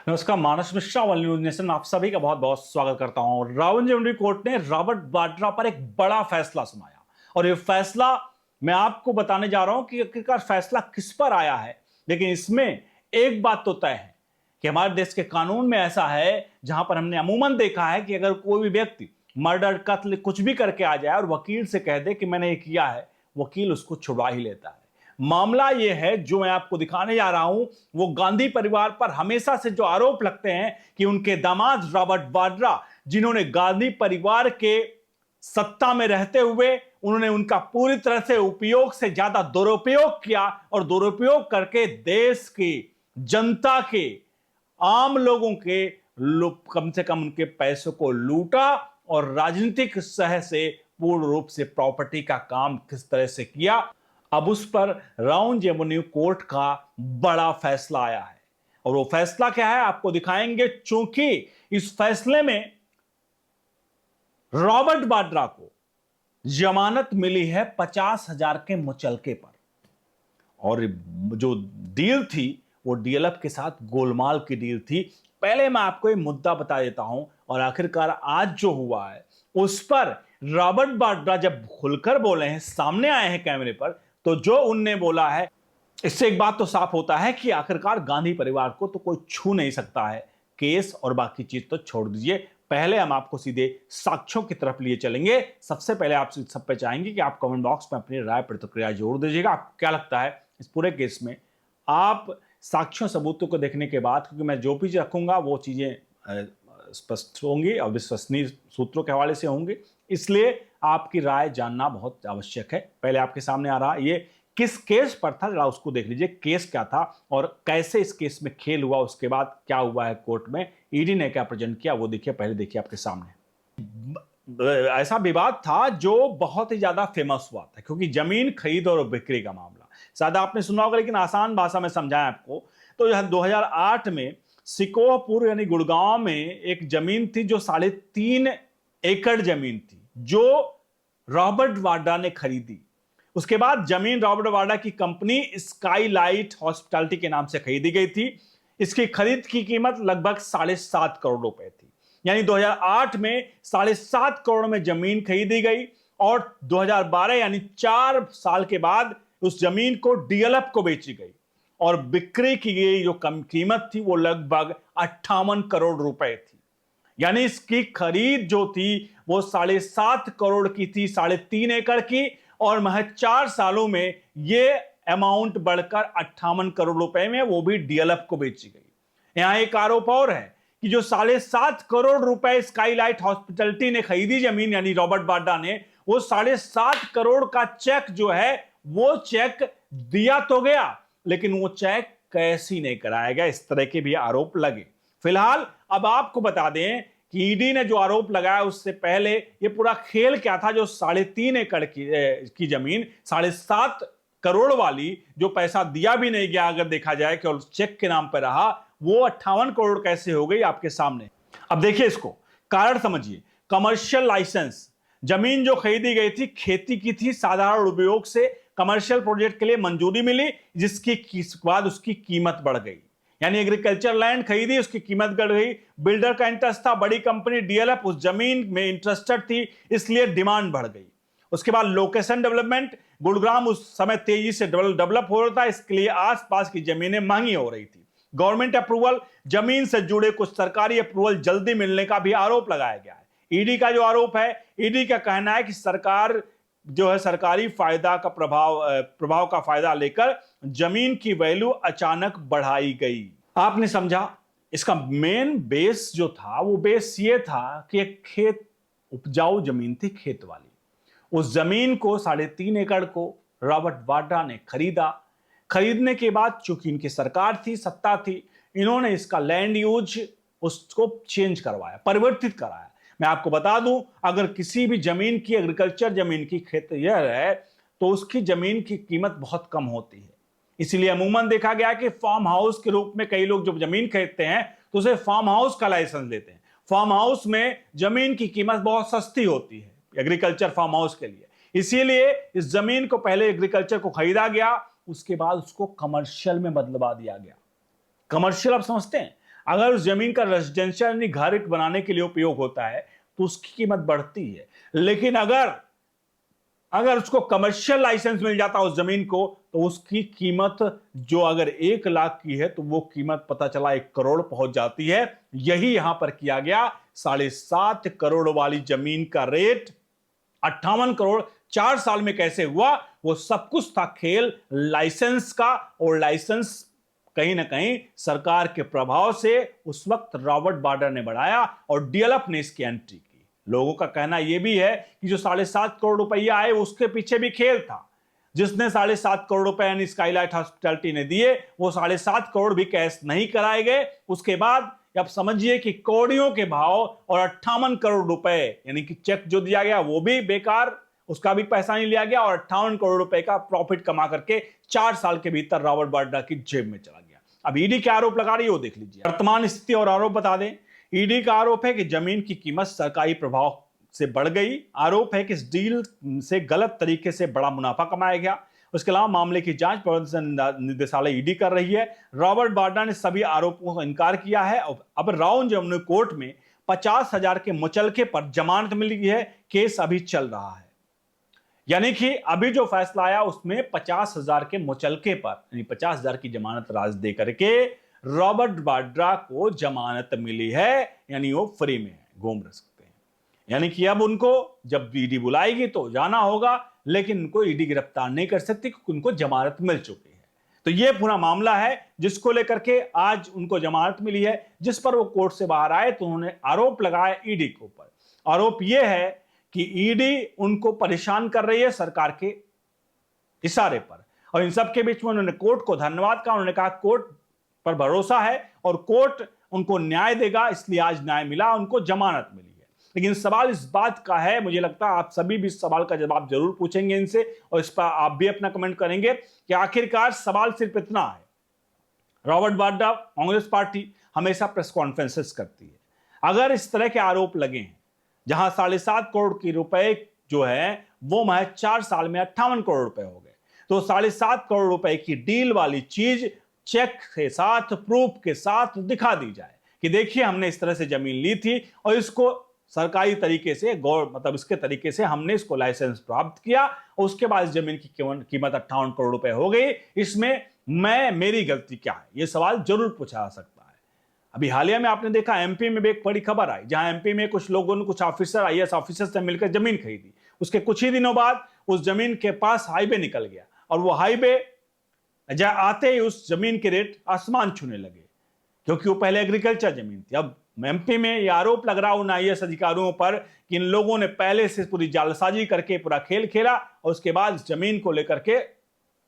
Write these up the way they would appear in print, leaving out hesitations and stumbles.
नमस्कार, मानस मिश्रा वाली news nation में आप सभी का बहुत बहुत स्वागत करता हूं। रावलपिंडी कोर्ट ने रॉबर्ट वाड्रा पर एक बड़ा फैसला सुनाया और ये फैसला मैं आपको बताने जा रहा हूं कि आखिरकार फैसला किस पर आया है। लेकिन इसमें एक बात तो तय है कि हमारे देश के कानून में ऐसा है जहां पर हमने अमूमन देखा है कि अगर कोई भी व्यक्ति मर्डर, कत्ल कुछ भी करके आ जाए और वकील से कह दे कि मैंने ये किया है, वकील उसको छुड़वा ही लेता है। मामला यह है जो मैं आपको दिखाने जा रहा हूं, वो गांधी परिवार पर हमेशा से जो आरोप लगते हैं कि उनके दामाद रॉबर्ट वाड्रा, जिन्होंने गांधी परिवार के सत्ता में रहते हुए उन्होंने उनका पूरी तरह से उपयोग से ज्यादा दुरुपयोग किया और दुरुपयोग करके देश की जनता के, आम लोगों के कम से कम उनके पैसों को लूटा और राजनीतिक सह से पूर्ण रूप से प्रॉपर्टी का काम किस तरह से किया। अब उस पर राउंड एवेन्यू कोर्ट का बड़ा फैसला आया है और वो फैसला क्या है आपको दिखाएंगे। चूंकि इस फैसले में रॉबर्ट वाड्रा को जमानत मिली है 50,000 के मुचलके पर और जो डील थी वो डीएलएफ के साथ गोलमाल की डील थी। पहले मैं आपको ये मुद्दा बता देता हूं और आखिरकार आज जो हुआ है उस पर रॉबर्ट वाड्रा जब खुलकर बोले हैं, सामने आए हैं कैमरे पर, तो जो उनने बोला है इससे एक बात तो साफ होता है कि आखिरकार गांधी परिवार को तो कोई छू नहीं सकता है। केस और बाकी चीज तो छोड़ दीजिए, पहले हम आपको सीधे साक्ष्यों की तरफ लिए चलेंगे। सबसे पहले आप सब पे चाहेंगे कि आप कमेंट बॉक्स में अपनी राय प्रतिक्रिया जोड़ दीजिएगा। आपको क्या लगता है इस पूरे केस में? आप साक्ष्यों सबूतों को देखने के बाद, क्योंकि मैं जो भी रखूंगा वो चीजें स्पष्ट होंगी और विश्वसनीय सूत्रों के हवाले से होंगी, इसलिए आपकी राय जानना बहुत आवश्यक है। पहले आपके सामने आ रहा ये किस केस पर था, जरा उसको देख लीजिए। केस क्या था और कैसे इस केस में खेल हुआ, उसके बाद क्या हुआ है कोर्ट में, ईडी ने क्या प्रेजेंट किया, वो देखिए। पहले देखिए आपके सामने ऐसा विवाद था जो बहुत ही ज्यादा फेमस हुआ था, क्योंकि जमीन खरीद और बिक्री का मामला शायद आपने सुना होगा, लेकिन आसान भाषा में समझाएं आपको तो यह 2008 में सिकोहपुर यानी गुड़गांव में एक जमीन थी जो 3.5 एकड़ जमीन थी जो रॉबर्ट वाड्रा ने खरीदी। उसके बाद जमीन रॉबर्ट वाड्रा की कंपनी स्काईलाइट हॉस्पिटैलिटी के नाम से खरीदी गई थी। इसकी खरीद की कीमत लगभग 7.5 करोड़ रुपए थी। यानी 2008 में 7.5 करोड़ में जमीन खरीदी गई और 2012 यानी 4 साल के बाद उस जमीन को डीएलएफ को बेची गई और बिक्री की गई जो कम कीमत थी वो लगभग 58 करोड़ रुपए थी। यानी इसकी खरीद जो थी वो 7.5 करोड़ की थी, 3.5 एकड़ की, और महज 4 सालों में ये अमाउंट बढ़कर 58 करोड़ रुपए में वो भी डीएलएफ को बेची गई। यहां एक आरोप और है कि जो 7.5 करोड़ रुपए स्काईलाइट हॉस्पिटैलिटी ने खरीदी जमीन यानी रॉबर्ट वाड्रा ने, वो 7.5 करोड़ का चेक जो है वो चेक दिया तो गया लेकिन वो चेक कैसी नहीं कराया गया, इस तरह के भी आरोप लगे। फिलहाल अब आपको बता दें कि ईडी ने जो आरोप लगाया उससे पहले ये पूरा खेल क्या था। जो 3.5 एकड़ की जमीन 7.5 करोड़ वाली जो पैसा दिया भी नहीं गया, अगर देखा जाए कि और चेक के नाम पर रहा, वो 58 करोड़ कैसे हो गई आपके सामने। अब देखिए इसको, कारण समझिए। कमर्शियल लाइसेंस, जमीन जो खरीदी गई थी खेती की थी, साधारण उपयोग से कमर्शियल प्रोजेक्ट के लिए मंजूरी मिली, जिसकी बाद उसकी कीमत बढ़ गई। यानी एग्रीकल्चर लैंड खरीदी, उसकी कीमत बढ़ गई। बिल्डर का इंटरेस्ट था, बड़ी कंपनी डीएलएफ उस जमीन में इंटरेस्टेड थी, इसलिए डिमांड बढ़ गई। उसके बाद लोकेशन डेवलपमेंट, गुड़ग्राम उस समय तेजी से डेवलप हो रहा था, इसके लिए आसपास की जमीनें महंगी हो रही थी। गवर्नमेंट अप्रूवल, जमीन से जुड़े कुछ सरकारी अप्रूवल जल्दी मिलने का भी आरोप लगाया गया है। ईडी का जो आरोप है, ईडी का कहना है कि सरकार जो है सरकारी फायदा का प्रभाव का फायदा लेकर जमीन की वैल्यू अचानक बढ़ाई गई। आपने समझा? इसका मेन बेस जो था वो बेस ये था कि एक खेत, उपजाऊ जमीन थी खेत वाली, उस जमीन को 3.5 एकड़ को रॉबर्ट वाड्रा ने खरीदा। खरीदने के बाद चूंकि इनकी सरकार थी, सत्ता थी, इन्होंने इसका लैंड यूज उसको चेंज करवाया, परिवर्तित कराया। मैं आपको बता दूं, अगर किसी भी जमीन की, एग्रीकल्चर जमीन की खेत यह है तो उसकी जमीन की कीमत बहुत कम होती है। इसलिए अमूमन देखा गया कि फार्म हाउस के रूप में कई लोग जब जमीन खरीदते हैं तो उसे फार्म हाउस का लाइसेंस लेते हैं। फार्म हाउस में जमीन की कीमत बहुत सस्ती होती है एग्रीकल्चर फार्म हाउस के लिए, इसीलिए इस जमीन को पहले एग्रीकल्चर को खरीदा गया, उसके बाद उसको कमर्शियल में बदलवा दिया गया। कमर्शियल आप समझते हैं, अगर उस जमीन का रेजिडेंशियल यानी घर बनाने के लिए उपयोग होता है तो उसकी कीमत बढ़ती है। लेकिन अगर अगर उसको कमर्शियल लाइसेंस मिल जाता उस जमीन को तो उसकी कीमत जो अगर 1 लाख की है तो वो कीमत पता चला 1 करोड़ पहुंच जाती है। यही यहां पर किया गया। 7.5 करोड़ वाली जमीन का रेट 58 करोड़ 4 साल में कैसे हुआ? वो सब कुछ था खेल लाइसेंस का, और लाइसेंस कहीं ना कहीं सरकार के प्रभाव से उस वक्त रॉबर्ट वाड्रा ने बढ़ाया और डीएलएफ ने इसकी एंट्री की। लोगों का कहना यह भी है कि जो 7.5 करोड़ रुपया आए उसके पीछे भी खेल था। जिसने 7.5 करोड़ रुपए यानी स्काईलाइट हॉस्पिटैलिटी ने दिए, वो 7.5 करोड़ भी कैश नहीं कराए गए। उसके बाद अब समझिए कि कौड़ियों के भाव और 58 करोड़ रुपए यानी कि चेक जो दिया गया वो भी बेकार, उसका भी पैसा नहीं लिया गया, और 58 करोड़ रुपए का प्रॉफिट कमा करके 4 साल के भीतर रॉबर्ट वाड्रा की जेब में चला गया। अब ईडी क्या आरोप लगा रही है वो देख लीजिए। वर्तमान स्थिति और आरोप बता दें। ईडी का आरोप है कि जमीन की कीमत सरकारी प्रभाव से बढ़ गई। आरोप है कि इस डील से गलत तरीके से बड़ा मुनाफा कमाया गया। उसके अलावा मामले की जांच प्रवर्तन निदेशालय ईडी कर रही है। रॉबर्ट वाड्रा ने सभी आरोपों का इनकार किया है। अब राउंड जमुना कोर्ट में 50,000 के मुचलके पर जमानत मिली है। केस अभी चल रहा है, यानी कि अभी जो फैसला आया उसमें 50,000 के मुचलके पर यानी 50,000 की जमानत राज दे करके रॉबर्ट वाड्रा को जमानत मिली है, यानी वो फ्री में है, घूम सकते हैं। यानी कि अब उनको जब ईडी बुलाएगी तो जाना होगा, लेकिन उनको ईडी गिरफ्तार नहीं कर सकती क्योंकि उनको जमानत मिल चुकी है। तो ये पूरा मामला है जिसको लेकर के आज उनको जमानत मिली है, जिस पर वो कोर्ट से बाहर आए तो उन्होंने आरोप लगाया ईडी के ऊपर। आरोप यह है कि ईडी उनको परेशान कर रही है सरकार के इशारे पर, और इन सब के बीच में उन्होंने कोर्ट को धन्यवाद कहा। उन्होंने कहा कोर्ट पर भरोसा है और कोर्ट उनको न्याय देगा, इसलिए आज न्याय मिला, उनको जमानत मिली है। लेकिन सवाल इस बात का है, मुझे लगता है आप सभी भी इस सवाल का जवाब जरूर पूछेंगे इनसे, और इस पर आप भी अपना कमेंट करेंगे कि आखिरकार सवाल सिर्फ इतना है। रॉबर्ट वाड्रा, कांग्रेस पार्टी हमेशा प्रेस कॉन्फ्रेंसेस करती है। अगर इस तरह के आरोप लगे हैं जहां 7.5 करोड़ की रुपए जो है वो महज 4 साल में 58 करोड़ रुपए हो गए, तो 7.5 करोड़ रुपए की डील वाली चीज चेक के साथ, प्रूफ के साथ दिखा दी जाए कि देखिए हमने इस तरह से जमीन ली थी और इसको सरकारी तरीके से मतलब इसके तरीके से हमने इसको लाइसेंस प्राप्त किया, और उसके बाद इस जमीन की कीमत 58 करोड़ रुपए हो गई। इसमें मेरी गलती क्या है? यह सवाल जरूर पूछा जा सकता है। अभी हालिया में आपने देखा एमपी में भी एक बड़ी खबर आई, जहां एमपी में कुछ लोगों ने, कुछ ऑफिसर, आईएएस ऑफिसर से मिलकर जमीन खरीदी। उसके कुछ ही दिनों बाद उस जमीन के पास हाईवे निकल गया, और वो हाईवे जहां आते ही उस जमीन के रेट आसमान छूने लगे, क्योंकि वो पहले एग्रीकल्चर जमीन थी। अब एमपी में ये आरोप लग रहा उन आईएएस अधिकारियों पर कि इन लोगों ने पहले से पूरी जालसाजी करके पूरा खेल खेला, और उसके बाद जमीन को लेकर के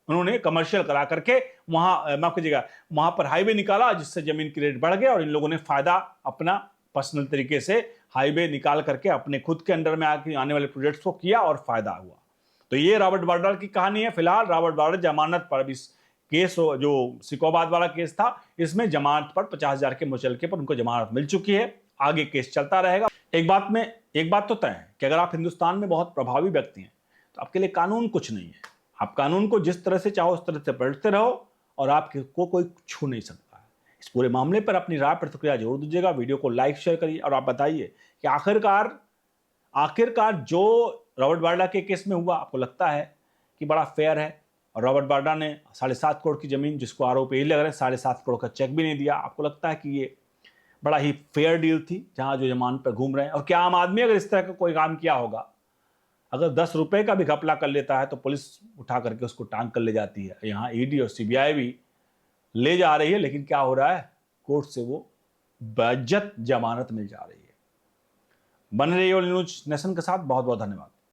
उन्होंने कमर्शियल करा करके वहां, माफ कीजिएगा, वहां पर हाईवे निकाला, जिससे जमीन की रेट बढ़ गया, और इन लोगों ने फायदा अपना पर्सनल तरीके से हाईवे निकाल करके अपने खुद के अंडर में आने वाले प्रोजेक्ट्स को किया और फायदा हुआ। तो ये रॉबर्ट वाड्रा की कहानी है। फिलहाल रॉबर्ट वाड्रा जमानत पर, इस केस जो सिकोबाद वाला केस था, इसमें जमानत पर 50,000 के मुचलके पर उनको जमानत मिल चुकी है। आगे केस चलता रहेगा। एक बात तो तय है कि अगर आप हिंदुस्तान में बहुत प्रभावी व्यक्ति हैं तो आपके लिए कानून कुछ नहीं है। आप कानून को जिस तरह से चाहो उस तरह से पलटते रहो और आपको कोई छू नहीं सकता है। इस पूरे मामले पर अपनी राय प्रतिक्रिया जरूर दीजिएगा। वीडियो को लाइक शेयर करिए और आप बताइए कि आखिरकार जो रॉबर्ट वाड्रा के केस में हुआ, आपको लगता है कि बड़ा फेयर है? और रॉबर्ट वाड्रा ने 7.5 करोड़ की जमीन, जिसको आरोप यही लग रहे हैं 7.5 करोड़ का चेक भी नहीं दिया, आपको लगता है कि ये बड़ा ही फेयर डील थी जहां जो जमानत पर घूम रहे हैं? और क्या आम आदमी अगर इस तरह का कोई काम किया होगा, अगर 10 रुपए का भी घपला कर लेता है तो पुलिस उठा करके उसको टांग कर ले जाती है। यहाँ ईडी और सीबीआई भी ले जा रही है, लेकिन क्या हो रहा है, कोर्ट से वो बाइज्जत जमानत मिल जा रही है। बन रही है न्यूज नेशन के साथ। बहुत बहुत धन्यवाद।